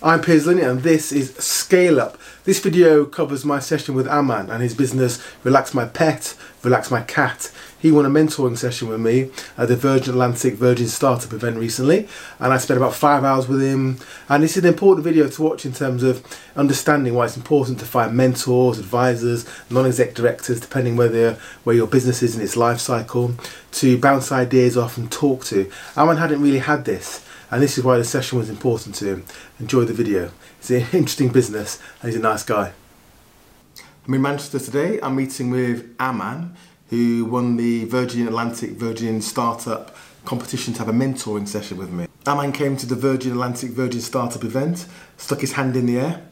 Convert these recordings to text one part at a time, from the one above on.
I'm Piers Linney and this is Scale Up. This video covers my session with Amman and his business Relax My Pet, Relax My Cat. He won a mentoring session with me at the Virgin Atlantic Virgin Startup event recently, and I spent about 5 hours with him. And this is an important video to watch in terms of understanding why it's important to find mentors, advisors, non-exec directors, depending where your business is in its life cycle, to bounce ideas off and talk to. Amman hadn't really had this, and this is why the session was important to him. Enjoy the video. It's an interesting business and he's a nice guy. I'm in Manchester today. I'm meeting with Amman, who won the Virgin Atlantic Virgin Startup competition to have a mentoring session with me. Amman came to the Virgin Atlantic Virgin Startup event, stuck his hand in the air,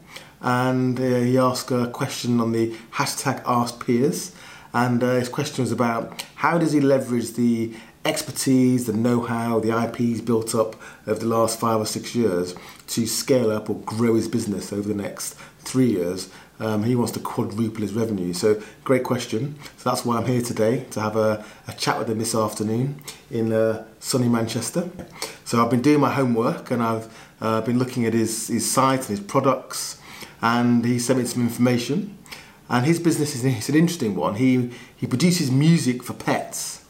and he asked a question on the hashtag #AskPiers. And his question was about how does he leverage the expertise, the know-how, the IP he's built up over the last 5 or 6 years to scale up or grow his business over the next 3 years. He wants to quadruple his revenue. So great question. So that's why I'm here today, to have a chat with him this afternoon in sunny Manchester. So I've been doing my homework and I've been looking at his site and his products, and he sent me some information. And his business is an interesting one. He produces music for pets.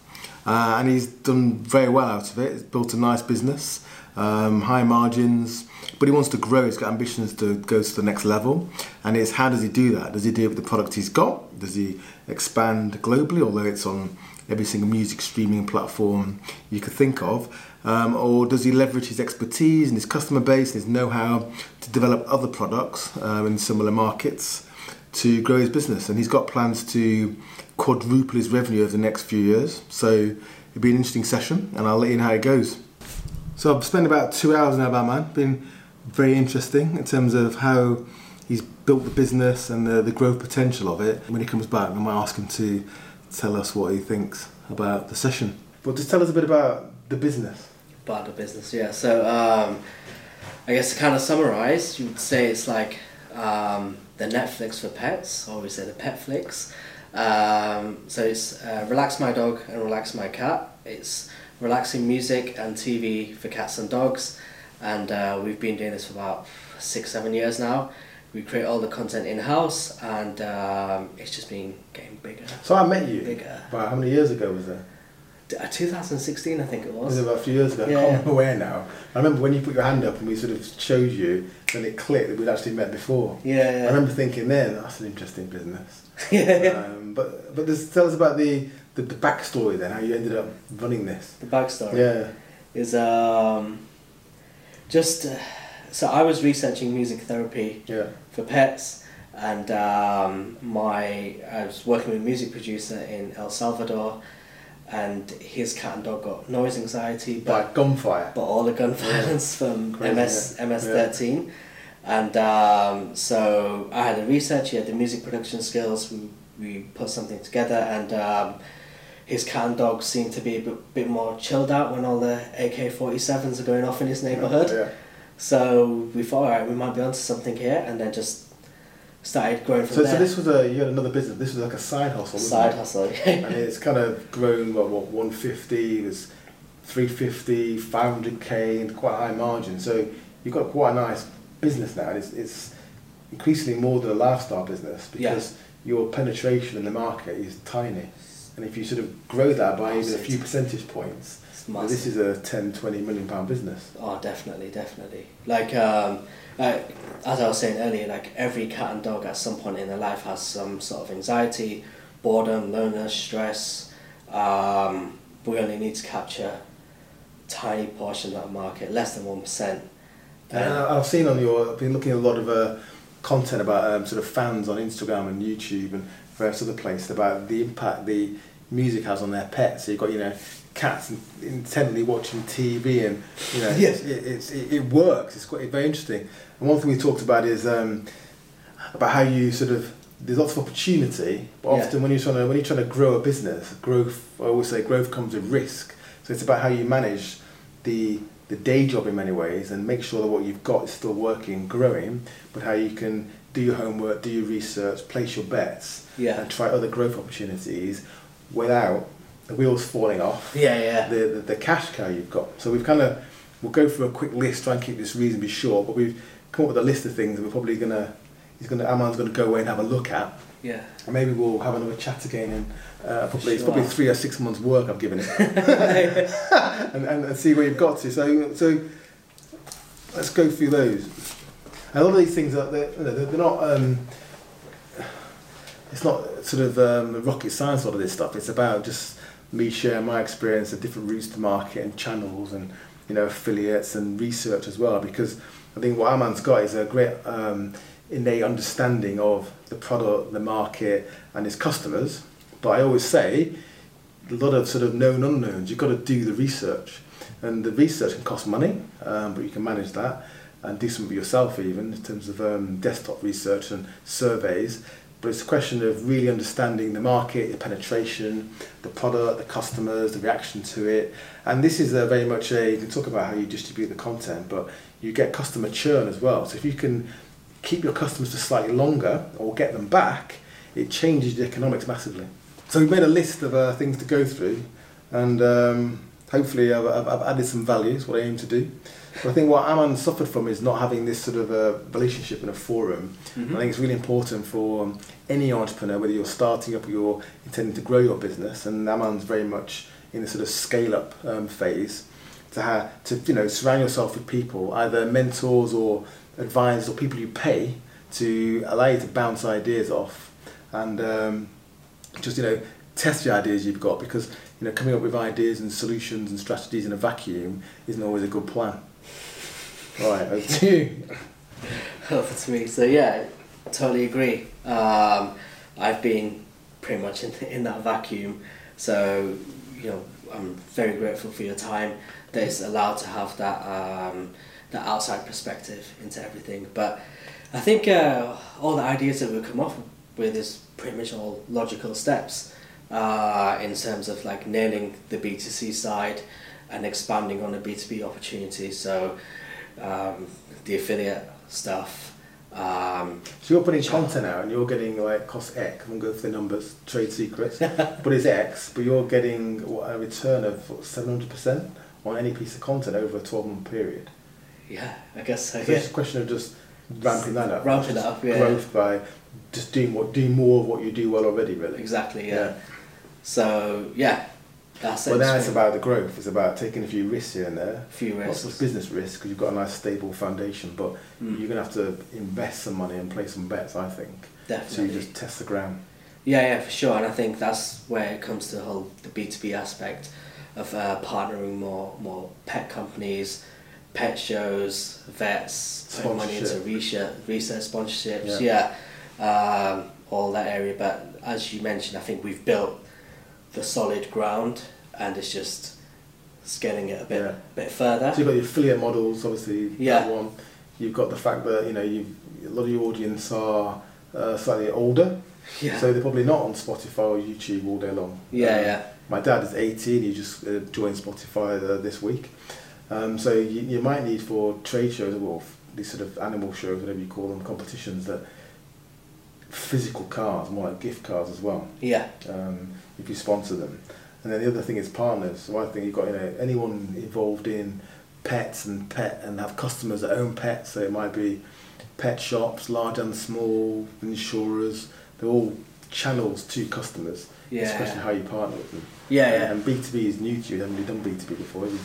And he's done very well out of it. He's built a nice business, high margins, but he wants to grow. He's got ambitions to go to the next level. And it's how does he do that? Does he do it with the product he's got? Does he expand globally, although it's on every single music streaming platform you could think of? Or does he leverage his expertise and his customer base and his know-how to develop other products in similar markets to grow his business? And he's got plans to quadruple his revenue over the next few years. So it'll be an interesting session and I'll let you know how it goes. So I've spent about 2 hours now with Amman. Been very interesting in terms of how he's built the business and the growth potential of it. When he comes back, I might ask him to tell us what he thinks about the session. But just tell us a bit about the business. About the business, yeah. So I guess to kind of summarise, you would say it's like the Netflix for pets, or we say the Petflix. So it's Relax My Dog and Relax My Cat. It's relaxing music and TV for cats and dogs, and we've been doing this for about 6-7 years now. We create all the content in-house, and it's just been getting bigger. So I met you bigger. About how many years ago was that? 2016, I think it was. It was about a few years ago. Yeah. I can't remember where now. I remember when you put your hand up and we sort of showed you, then it clicked that we'd actually met before. Yeah. I remember thinking, that's an interesting business. Yeah. But tell us about the backstory then, how you ended up running this. The backstory. Yeah. Is so I was researching music therapy for pets, and I was working with a music producer in El Salvador, and his cat and dog got noise anxiety, But gunfire. But all the gun violence from Crazy, MS-13. And so I had the research, he had the music production skills, we put something together, and his cat and dog seemed to be a bit more chilled out when all the AK-47s are going off in his neighbourhood. Yeah. So we thought, alright, we might be onto something here, and then just started growing from there. So this was you had another business, this was like a side hustle, wasn't it? Hustle, And it's kind of grown, what 150, there's 350, 500k, and quite a high margin. So you've got quite a nice business now, and it's increasingly more than a lifestyle business because your penetration in the market is tiny. And if you sort of grow that by even a few percentage points, this is a 10-20 million pound business. Oh, definitely. Like, as I was saying earlier, like every cat and dog at some point in their life has some sort of anxiety, boredom, loneliness, stress. We only need to capture a tiny portion of that market, less than 1%. And I've seen I've been looking at a lot of content about sort of fans on Instagram and YouTube and various other places about the impact the music has on their pets. So you've got, cats intently watching TV, and it works. It's quite very interesting. And one thing we talked about is about how you there's lots of opportunity, but often when you're trying to grow a business, I always say growth comes with risk. So it's about how you manage the day job in many ways and make sure that what you've got is still working, growing, but how you can do your homework, do your research, place your bets, and try other growth opportunities without the wheels falling off. The The cash cow you've got. So we've kind of we'll go through a quick list, try and keep this reasonably short, but we've come up with a list of things that we're probably Amman's going to go away and have a look at. Yeah. And maybe we'll have another chat again in it's probably 3 or 6 months work I've given it. and see where you've got to. So let's go through those. And a lot of these things they're not it's not sort of rocket science, a lot of this stuff. It's about just me sharing my experience of different routes to market and channels and affiliates and research as well, because I think what Amman's got is a great innate understanding of the product, the market and its customers. But I always say a lot of sort of known unknowns, you've got to do the research, and the research can cost money, but you can manage that and do some of it yourself even in terms of desktop research and surveys. But it's a question of really understanding the market, the penetration, the product, the customers, the reaction to it. And this is very much you can talk about how you distribute the content, but you get customer churn as well. So if you can keep your customers for slightly longer or get them back, it changes the economics massively. So we've made a list of things to go through, and hopefully I've added some value, is what I aim to do. But I think what Amman suffered from is not having this sort of relationship in a forum. Mm-hmm. I think it's really important for any entrepreneur, whether you're starting up or you're intending to grow your business, and Amman's very much in the sort of scale-up phase, to surround yourself with people, either mentors or advisors or people you pay to allow you to bounce ideas off and just test the ideas you've got, because coming up with ideas and solutions and strategies in a vacuum isn't always a good plan. Right, over to you. Over to me. So yeah, totally agree. I've been pretty much in that vacuum. So I'm very grateful for your time that it's allowed to have that outside perspective into everything. But I think all the ideas that we've come up with is pretty much all logical steps in terms of like nailing the B2C side and expanding on the B2B opportunity. So the affiliate stuff. So you're putting content out and you're getting cost X, I won't go for the numbers, trade secrets, but it's X, but you're getting a return of 700% on any piece of content over a 12-month period. Yeah, I guess so. So it's a question of just ramping that up. Ramping it up, yeah. Growth by just doing more of what you do well already, really. Exactly, yeah. So, yeah. That's it. Well, now it's about the growth. It's about taking a few risks here and there. A few risks. Lots of business risks because you've got a nice stable foundation, but you're going to have to invest some money and play some bets, I think. Definitely. To just test the ground. Yeah, for sure. And I think that's where it comes to the B2B aspect of partnering more pet companies, pet shows, vets, putting money into research sponsorships, all that area. But as you mentioned, I think we've built the solid ground, and it's just scaling it a bit further. So you've got your affiliate models, obviously. That one. You've got the fact that a lot of your audience are slightly older, so they're probably not on Spotify or YouTube all day long. My dad is 18. He just joined Spotify this week. So you might need for trade shows or these sort of animal shows, whatever you call them, competitions, that physical cards, more like gift cards as well. If you sponsor them. And then the other thing is partners. So I think you've got anyone involved in pets and have customers that own pets. So it might be pet shops, large and small, insurers. They're all channels to customers. It's a question of how you partner with them. And B2B is new to you. You haven't really done B2B before, have you?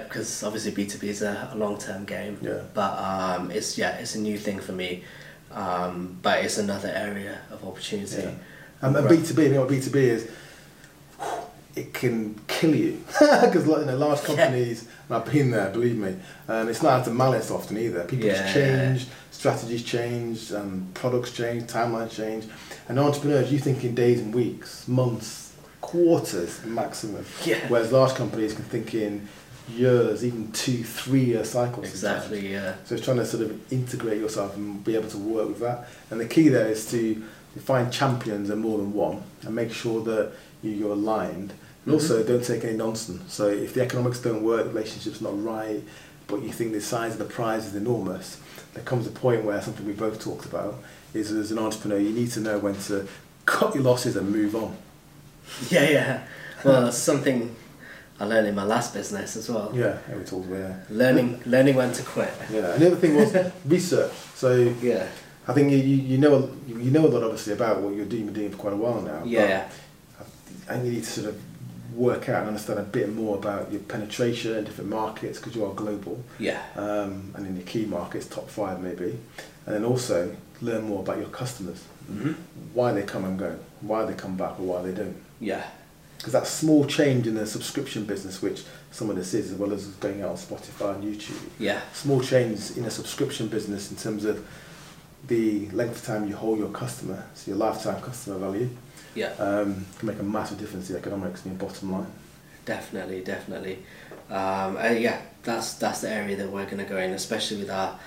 Because obviously B2B is a long-term game. But it's a new thing for me. But it's another area of opportunity. And B2B, what B2B is, it can kill you because large companies, and I've been there, believe me, it's not out of malice often either. People change, strategies change, products change, timelines change, and entrepreneurs, you think in days and weeks, months, quarters maximum, whereas large companies can think in years, even 2-3 year cycles. Exactly, So it's trying to sort of integrate yourself and be able to work with that. And the key there is to find champions and more than one, and make sure that you're aligned. And also don't take any nonsense. So if the economics don't work, the relationship's not right, but you think the size of the prize is enormous, there comes a point where something we both talked about is, as an entrepreneur, you need to know when to cut your losses and move on. Well, something I learned in my last business as well. Yeah, we talked about Learning when to quit. Yeah, and the other thing was research. So Yeah. I think you know a lot obviously about what you're doing. You've been doing for quite a while now. Yeah. And you need to sort of work out and understand a bit more about your penetration in different markets because you are global. Yeah. And in your key markets, top 5 maybe, and then also learn more about your customers, why they come and go, why they come back or why they don't. Yeah. Because that small change in the subscription business, which some of this is, as well as going out on Spotify and YouTube. Yeah. Small change in a subscription business in terms of the length of time you hold your customer, so your lifetime customer value. Yeah. Can make a massive difference to the economics and your bottom line. Definitely. Yeah, that's the area that we're going to go in, especially with our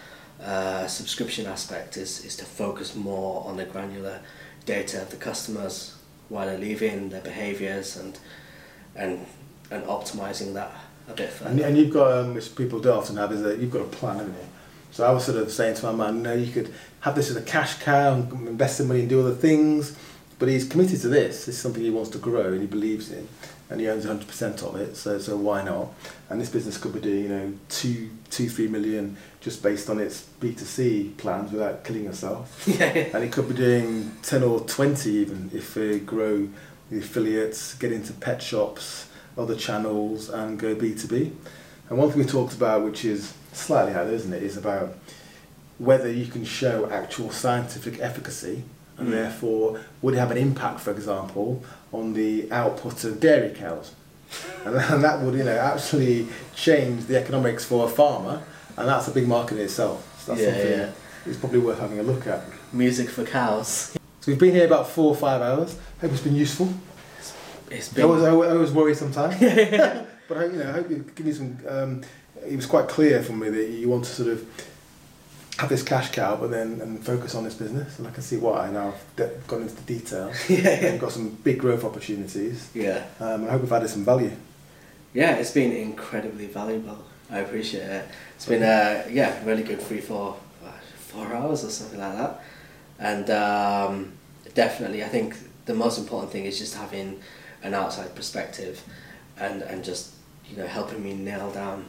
subscription aspect, is to focus more on the granular data of the customers, why they're leaving, their behaviours, and optimising that a bit further. And you've got, which people do often have, is that you've got a plan, haven't you? So I was sort of saying to my man, you could have this as a cash cow and invest some money and do other things, but he's committed to this. This is something he wants to grow and he believes in, and he owns 100% of it. So why not? And this business could be doing 2-3 million just based on its B2C plans without killing yourself. Yeah. And it could be doing 10 or 20 even if they grow the affiliates, get into pet shops, other channels, and go B2B. And one thing we talked about, which is slightly out there, isn't it, is about whether you can show actual scientific efficacy, and therefore would it have an impact, for example, on the output of dairy cows, and that would actually change the economics for a farmer, and that's a big market in itself. So that's something it's probably worth having a look at. Music for cows. So we've been here about 4 or 5 hours. Hope it's been useful. It's been. I was worried sometimes, but I hope you give me some. It was quite clear for me that you want to sort of have this cash cow, but then focus on this business, and I can see why. Now I've gone into the details. And got some big growth opportunities. Yeah. I hope we've added some value. Yeah, it's been incredibly valuable. I appreciate it. It's been really good 4 hours or something like that, and definitely I think the most important thing is just having an outside perspective, and just helping me nail down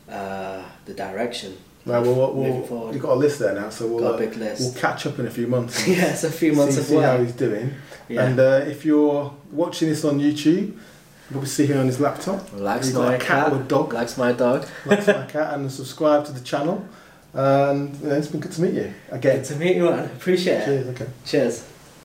the direction. Right, well, you've got a list there now, so got a big list. We'll catch up in a few months. Yeah, it's a few months of see work. how he's doing. Yeah. And if you're watching this on YouTube, you'll probably see him on his laptop. Likes got my a cat or a dog. Likes my dog. Likes my cat, and subscribe to the channel. And it's been good to meet you again. Good to meet you, man. Appreciate it. Cheers. Okay. Cheers.